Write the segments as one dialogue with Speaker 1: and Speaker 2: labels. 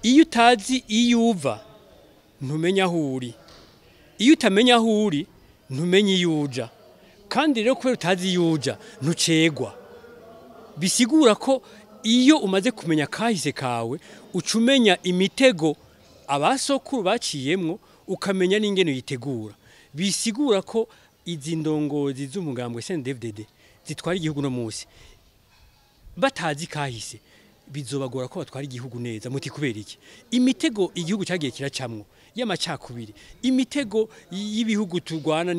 Speaker 1: iyo utazi iyo uva ntumenya aho uri, iyo utamenya aho uri ntumenya iyo uja, kandi rero kubera utazi iyo uja ntucegwa. Bisigura ko iyo umaze kumenya kahise kawe ucumenya imitego abasokuru baciyemwo, ukamenya n'ingene yitegura. Bisigura ko izi ndongozi z'umugambwe CNDD-FDD zitwara igihugu no musi batazi kahise bizobagora ko batwara igihugu neza. Muti kubera iki? Imitego igihugu cyagiye kiracamwo y'amacakubiri, imitego y'ibihugu turwana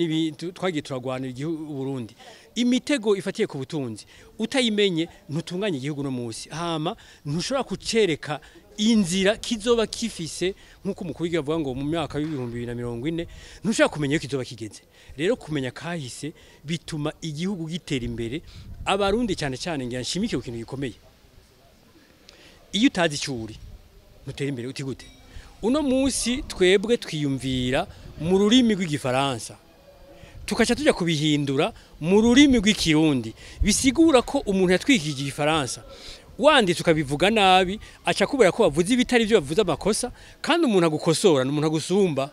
Speaker 1: twagiye turagwana igihugu Burundi, imitego ifatiye ku butunzi, utayimenye ntutunganye igihugu no musi, hama ntushobora kucereka inzira kizoba kifise nkuko umukuru w'igihugu avuga ngo mu myaka y'2040 ntushobora kumenya kizoba kigeze. Rero kumenya kahise bituma igihugu gitera imbere. Abarundi cyane cyane ngira nshimike ku kintu gikomeye, iyo utazi cyuri ntutera imbere. Uti gute? Uno musi twebwe twiyumvira mu rurimi rw'igifaransa tukaca tujya kubihindura mu rurimi rw'ikirundi. Bisigura ko umuntu yatwikije igifaransa wandi tukabivuga nabi aca kubera ko bavuze ibitari byo, bavuze amakosa, kandi umuntu agukosora n'umuntu agusumba.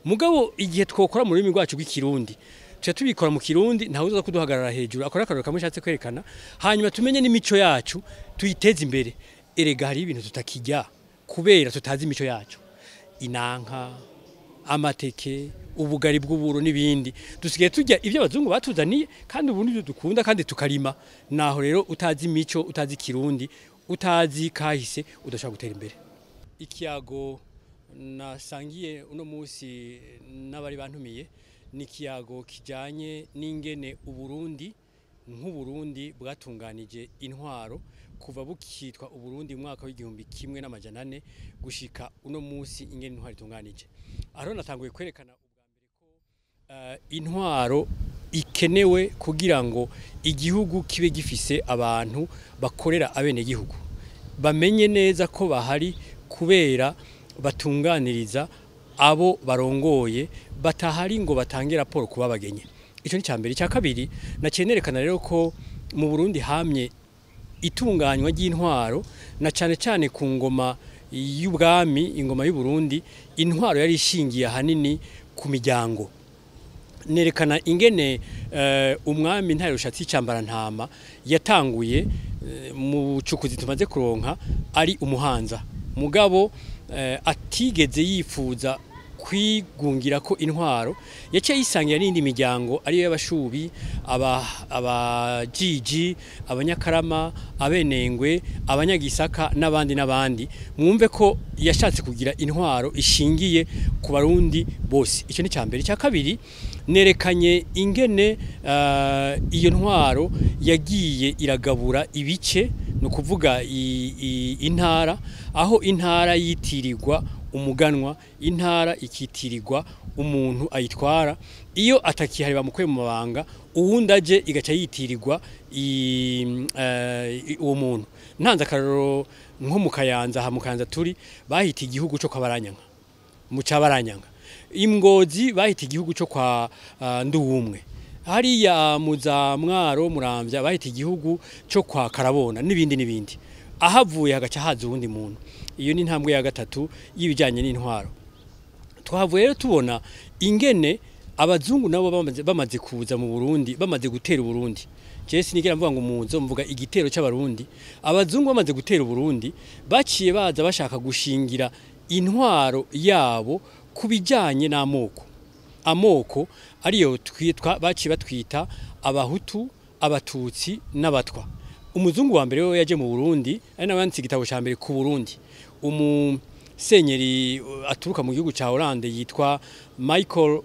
Speaker 1: Mugabo igihe twokora mu rurimi rwacu rw'ikirundi tuca tubikora mu kirundi, ntawe uza kuduhagarara hejuru akora akaroro kamwe ashatse kwerekana, hanyuma tumenye n'imico yacu tuyiteze imbere. Erega hari ibintu tutakijya kubera tutazi imico yacu, inanka, amateke, ubugari bw'uburo n'ibindi. Dusigaye tujya ibyo abazungu batuzaniye, kandi ubundi byo dukunda kandi tukarima. Naho rero utazi imico, utazi kirundi, utazi kahise udashaka gutera imbere. Ikiyago nasangiye uno musi n'abari bantumiye ni ikiyago kijanye n'ingene Uburundi nk'Uburundi bwatunganije intwaro kuva bukitwa Uburundi mu mwaka w'1400 gushika uno musi ingene intwaro itunganije. Aho natanguye kwerekana ubwa mbere ko intwaro ikenewe kugira ngo igihugu kibe gifise abantu bakorera abene gihugu, bamenye neza ko bahari kubera batunganiriza abo barongoye, batahari ngo batange raporo kuba bagenye. Ico ni cyambere. Cya kabiri nacenerekana rero ko mu Burundi hamye itunganywa ry'intwaro, na cyane cyane ku ngoma y'ubwami, ingoma y'u Burundi, intwaro yari ishingiye hanini ku miryango. Nerekana ingene umwami Ntare Rushatsi Cambara Ntama yatanguye mu cukuzi tumaze kuronka ari umuhanza, mugabo atigeze yifuza kwigungira ko intwaro, yaciye yisangira n'indi miryango ariyo y'abashubi, abajiji, abanyakarama, abenengwe, abanyagisaka n'abandi. Mwumve ko yashatse kugira intwaro ishingiye ku Barundi bose. Icyo ni cyambere. Cya kabiri nerekanye ingene iyo ntwaro yagiye iragabura ibice, no kuvuga intara, aho intara yitirirwa umuganwa, intara ikitirirwa umuntu ayitwara. Iyo atakihari bamukuye mu mabanga, uwundi aje igaca yitirirwa uwo muntu. Ntanze akaroro nko mu Kayanza, ha mu Kayanza turi bahita igihugu cyo kwa Baranyanga, mu Cabaranyanga. Imgozi bahita igihugu cyo kwa Nduwumwe. Hariya muza Mwaro, Muramvya bahita igihugu cyo kwa Karabona n'ibindi. Ahavuye hagaca haza uwundi muntu. Iyo ni intambwe ya gatatu y'ibijanye n'intwaro. Twavuye rero tubona ingene abazungu nabo bamaze kuza mu Burundi, bamaze gutera Burundi. Jesi nigera mvuga ngo muzo mvuga igitero c'abarundi. Abazungu bamaze gutera Burundi baciye baza bashaka gushingira intwaro yabo kubijanye n'amoko. Amoko ariyo baciye batwita Abahutu, Abatutsi n'Abatwa. Umuzungu wa mbere we yaje mu Burundi, ari nabanditse igitabo ca mbere ku Burundi, umusenyeri aturuka mu gihugu ca Hollande yitwa Michael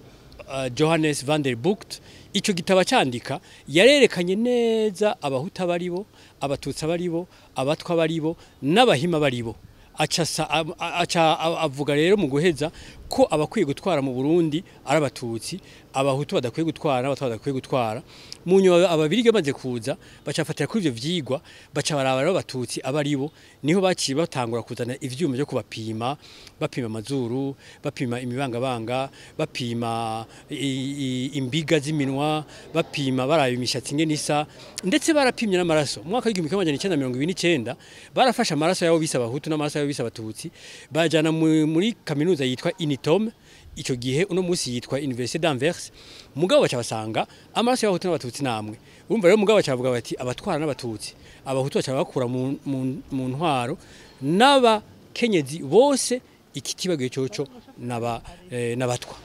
Speaker 1: Johannes van der Bocht. Ico gitabo cyandika yarerekanye neza Abahutu baribo, Abatutsi baribo, Abatwa baribo n'Abahima baribo. Aca avuga rero mu guheza ko abakwiye gutwara mu Burundi ari Abatutsi, abahutu badakwiye gutwara n'abatwa badakwiye gutwara munyo ababirige bamaze kuza bacafatira kuri ivyo vyigwa baca baraba rero batutsi abaribo niho baciye batangura kuzana ivyuma byo kubapima bapima amazuru bapima imibangabanga bapima imbiga z'iminwa bapima baraba imishatsi ngene isa ndetse barapimye n'amaraso mu mwaka w'1929 barafasha amaraso yabo bisa abahutu n'amaraso yabo bisa abatutsi bajana muri kaminuza yitwa Unitom icyo gihe uno munsi yitwa Université d'Anvers mugabo baca basanga amaraso y'abahutu n'abatutsi namwe urumva rero mugabo baca bavuga bati abatwara n'abatutsi abahutu baca bakura mu ntwaro n'abakenyezi bose ikitibagiye cyoco n'abatwa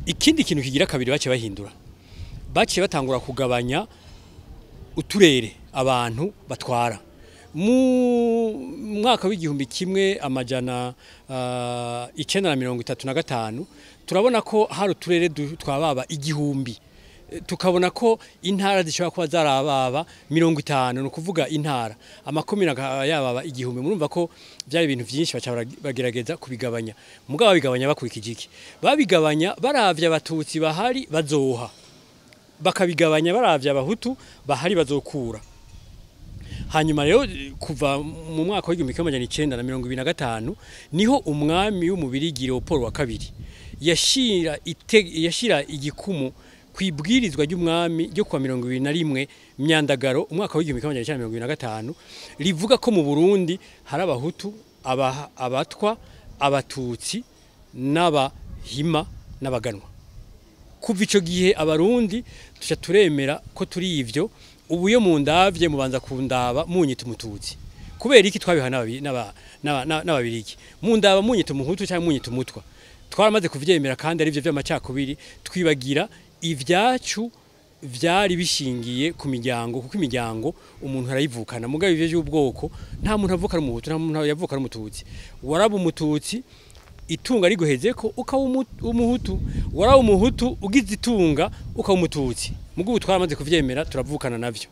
Speaker 1: ikindi kintu kigira kabiri bace bahindura baciye batangura kugabanya uturere abantu batwara mu mwaka w'igihumbi kimwe amajana 935 turabona ko hari uturere twababa igihumbi tukabona ko intara zishobora kuba zarababa 50 no kuvuga intara amakomine yababa igihumbi murumva ko byari ibintu byinshi bagerageza kubigabanya mugabo bigabanya bakurikije iki babigabanya baravye abatutsi bahari bazoha bakabigabanya baravye abahutu bahari bazokura hanyuma rero kuva mu mwaka w'1925 niho umwami w'umubirigi Leopold wa kabiri yashira igikumu kwibwirizwa ry'umwami ryo kwa 21 Myandagaro umwaka w'1925 rivuga ko mu Burundi hari abahutu abatwa abatutsi n'abahima n'abaganwa kuva ico gihe abarundi tuca turemera ko turi ivyo ubuye mu ndavye mubanza kundaba munyita umututsi kubera iki twabiha n'ababirigi mu ndaba munyita umuhutu cyangwa munyita umutwa twaramaze kuvyemera kandi ari byo by'amacakubiri twibagira ivyacu vyari bishingiye ku miryango kuko imiryango umuntu arayivukana mugabe ivyo by'ubwoko nta muntu avuka ari umuhutu nta muntu yavuka ari umututsi waraba umututsi itunga riguheze ko ukawa umuhutu waraba umuhutu ugize itunga ukawa umututsi mugubu twaramaze kuvyemera turavukana navyo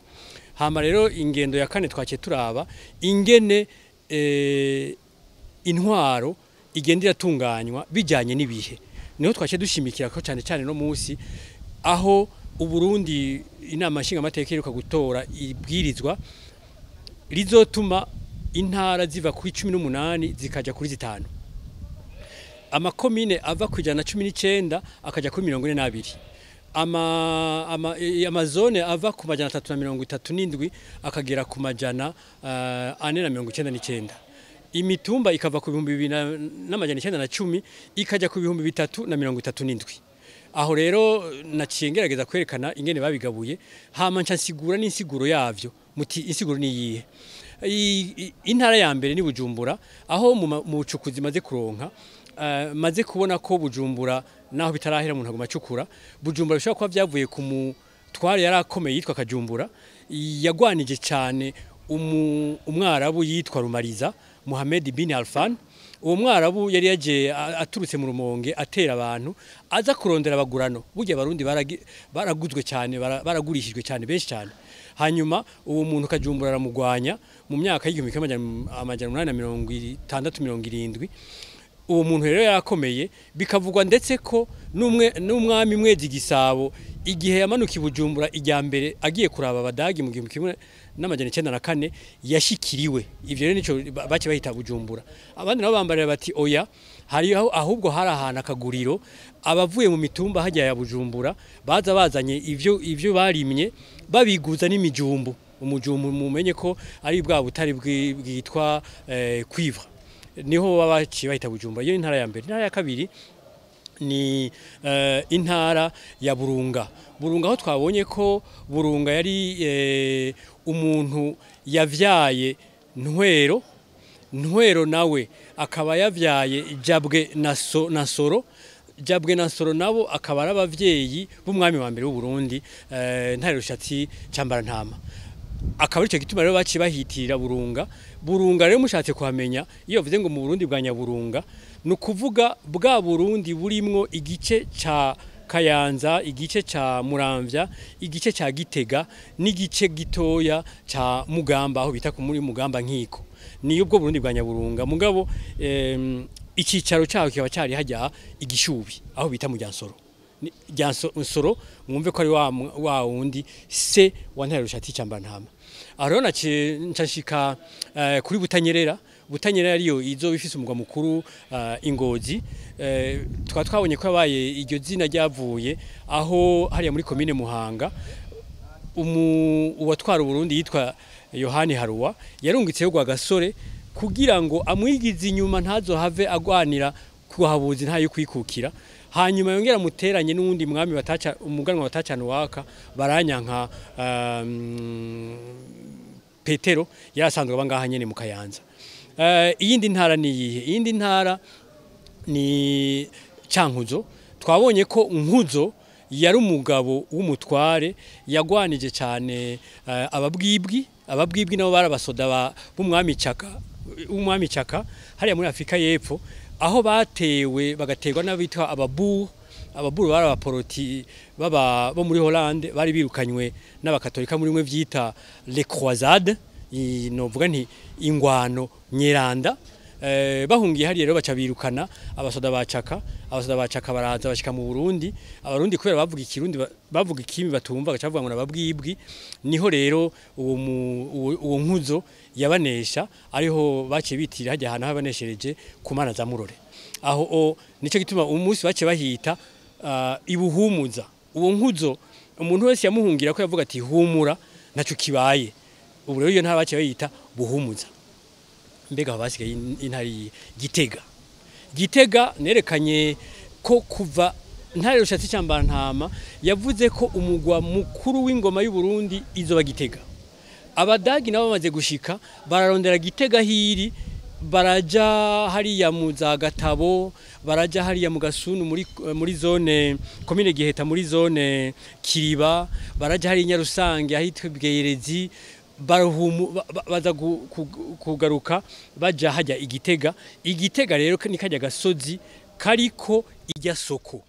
Speaker 1: hama rero ingendo ya kane twaciye turaba ingene intwaro igendera tunganywa bijanye n'ibihe niho twaciye dushimikira ko cyane cyane no munsi aho uburundi inama nshinga amateka iruka gutora ibwirizwa rizotuma intara ziva kuri 18 zikaja kuri 5 amakomine ava ku 119 akaja kuri 42 amazone ava ku majana 337 akagera ku majana 499 imitumba ikava ku 2210 ikaja ku 3337 aho rero naciye ngerageza kwerekana ingene babigabuye hama nca nsigura n'insiguro yavyo muti insiguro ni yihe intara ya mbere ni Bujumbura aho mu bucukuzi maze kuronka maze kubona ko Bujumbura naho bitarahera umuntu agomacukura Bujumbura bishobora kuba byavuye ku mutware yarakomeye yitwa Kajumbura yagwanije cyane umwarabu yitwa Rumariza Mohamed bin Alfan uwo mwarabu yari yaje aturutse mu Rumonge atera abantu aza kurondera abagurano burya abarundi baraguzwe cyane baragurishijwe cyane benshi cyane hanyuma uwo muntu Kajumbura aramugwanya mu myaka y'1867 uwo muntu rero yarakomeye bikavugwa ndetse ko n'umwami Mwezi Gisabo igihe yamanuka Bujumbura ijya mbere agiye kuraba abadagi mu 1904 yashikiriwe ivyo rero nico bace bahita Bujumbura abandi nabo bambarira bati oya hari ahubwo hari ahana akaguriro abavuye mu mitumba hajya ya Bujumbura baza bazanye ivyo barimye babiguza n'imijumbu umujumbu mumenye ko ari bwa butari bwitwa cuivre niho babaciye bahita Bujumbura iyo intara ya mbere intara ya kabiri ni intara ya Burunga aho twabonye ko Burunga yari umuntu yavyaye Ntwero nawe akaba yavyaye Jabwe na Soro Jabwe na Soro nabo akaba ari abavyeyi b'umwami wa mbere w'u Burundi Ntare Rushatsi Cambarantama akaba ari cyo gituma rero baci bahitirira Burunga rero mushatse kuhamenya iyo bavuze ngo mu Burundi bwa Nyaburunga nukuvuga bwa Burundi burimwo igice ca Kayanza igice ca Muramvya igice ca Gitega n'igice gitoya ca Mugamba aho bita ku muri Mugamba nkiko niyo ubwo Burundi bwa Nyaburunga mugabo ikicaro cyaho kiba cyari hajya igishubi aho bita mu Ryansoro rya Nsoro mwumve ko ari wa wundi se wa Ntare Rushati Cambantama. Aho nshika kuri Butanyerera ariyo izo bifise umugwa mukuru Ingozi. Twabonye ko abaye iryo zina ryavuye aho hariya muri commune Muhanga uwatwara Burundi yitwa Yohani Haruwa yarungitseyo gwa gasore kugira ngo amwigize inyuma ntazohave agwanira kuhabuzi ntayo kwikukira. Hanyuma yongera muteranye n'undi mwami umuganwa batacana waka baranyanka Petero yarasanzwe abangaha nyene mu Kayanza. Iyindi ntara ni yihe? Iyindi ntara ni Cankuzo. Twabonye ko Nkuzo yari umugabo w'umutware yagwanije cyane ababwibwi nabo barabasoda b'umwami Caka hariya muri Afrika y'Epfo, aho batewe bagaterwa n'abitwa ababuru bari abaporoti bo muri Hollande bari birukanywe n'abakatolika muri mwe vyita les croisades, novuga nti ingwano nyeranda. Bahungiye hari rero baca birukana abasoda bacaka baraza bashika mu Burundi. Abarundi kubera bavuga ikirundi bavuga ikimi batumva gacavuga ngo nababwibwi, niho rero uwo Nkuzo yabanesha, ariho bace bitira hajya hana habaneshereje kumana za Murore. Aho nico gituma umunsi bace bahita ibuhumuza. Uwo Nkuzo umuntu wese yamuhungira ko yavuga ati humura naco kibaye. Ubu rero iyo ntara bace bayita buhumuza. Mbega basigaye intari Gitega nerekanye ko kuva Ntare Rushatsi Cambantama yavuze ko umugwa mukuru w'ingoma y'u Burundi izoba Gitega. Abadagi nabo bamaze gushika bararondera Gitega hiri, baraja hariya mu za Gatabo, baraja hariya mu Gasunu muri zone commune Giheta, muri zone Kiriba, baraja hariya Nyarusange ahitwa Bweyerezi, baza kugaruka baja hajya Igitega rero ni kajya gasozi kariko ijya soko.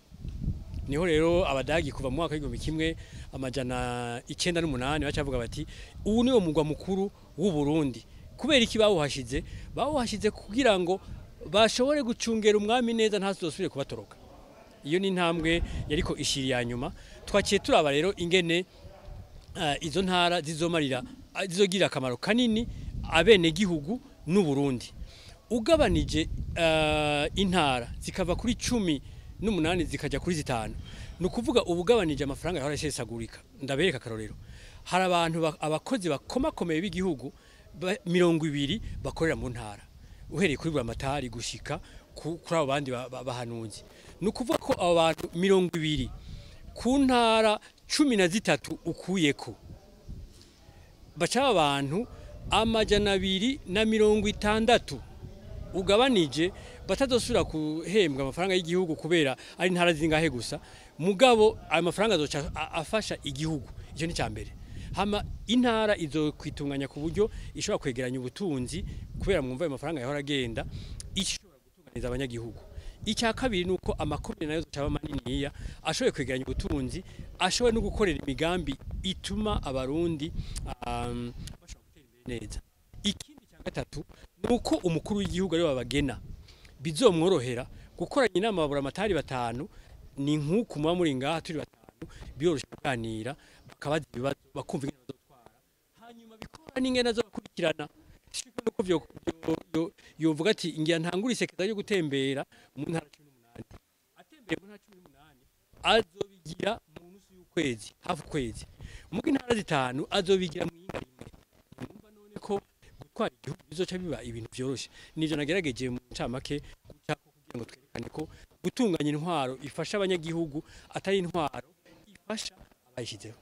Speaker 1: Niho rero abadagi kuva mu mwaka w'1908 bacavuga bati ubu niwo mugwa mukuru w'u Burundi. Kubera iki bawuhashize kugira ngo bashobore gucungera umwami neza ntazosubire kubatoroka. Iyo ni ntambwe yariko ishiri ya nyuma. Twaciye turaba rero ingene izo ntara zizogira akamaro kanini abene gihugu n'u Burundi. Ugabanije intara zikava kuri 18 zikaja kuri 5, nukuvuga ubugabanije amafaranga yahora yasesagurika. Ndabereka akarorero, hari abantu abakozi bakomakomeye b'igihugu 200 bakorera mu ntara, uhereye kuri Buramatari gushika kuri abo bandi bahanuzi. Nukuvuga ko abo bantu 200 ku ntara 13 ukuyeko baca abantu 260 ugabanije batazosubira kuhembwa amafaranga y'igihugu kubera ari ntara zingahe gusa, mugabo ayo mafaranga azoca afasha igihugu. Icyo ni cyambere. Hama intara izo kwitunganya ku buryo ishobora kwegeranya ubutunzi kubera mwumva ayo mafaranga yahora agenda, ishobora gutunganiza abanyagihugu. Icya kabiri nuko amakomune nayo zocaba maniniya ashoboye kwegeranya ubutunzi, ashoboye no gukorera imigambi ituma abarundi bashobora gutera imbere neza. Ikindi cya gatatu nuko umukuru w'igihugu ari babagena bizomworohera gukoranya inama Buramatari 5, ni nkuko muba muri ngaha turi 5 biyoroshe kuganira bakabaza ibibazo bakumva ingene bazotwara, hanyuma bikora n'ingene azokurikirana. Shiko nuko yovuga ati ngiya ntangura isekeza yo gutembera mu ntara 18, atembeye mu ntara 18 azobigira mu nusu y'ukwezi, hafu kwezi. Mu ntara 5 azobigira mu yinga rimwe. Numva none ko gutwara igihugu bizoca biba ibintu byoroshe. Nivyo nagerageje mu ncamake kugira ngo twerekane ko gutunganya intwaro ifasha abanyagihugu atari intwaro ifasha abayishizeho.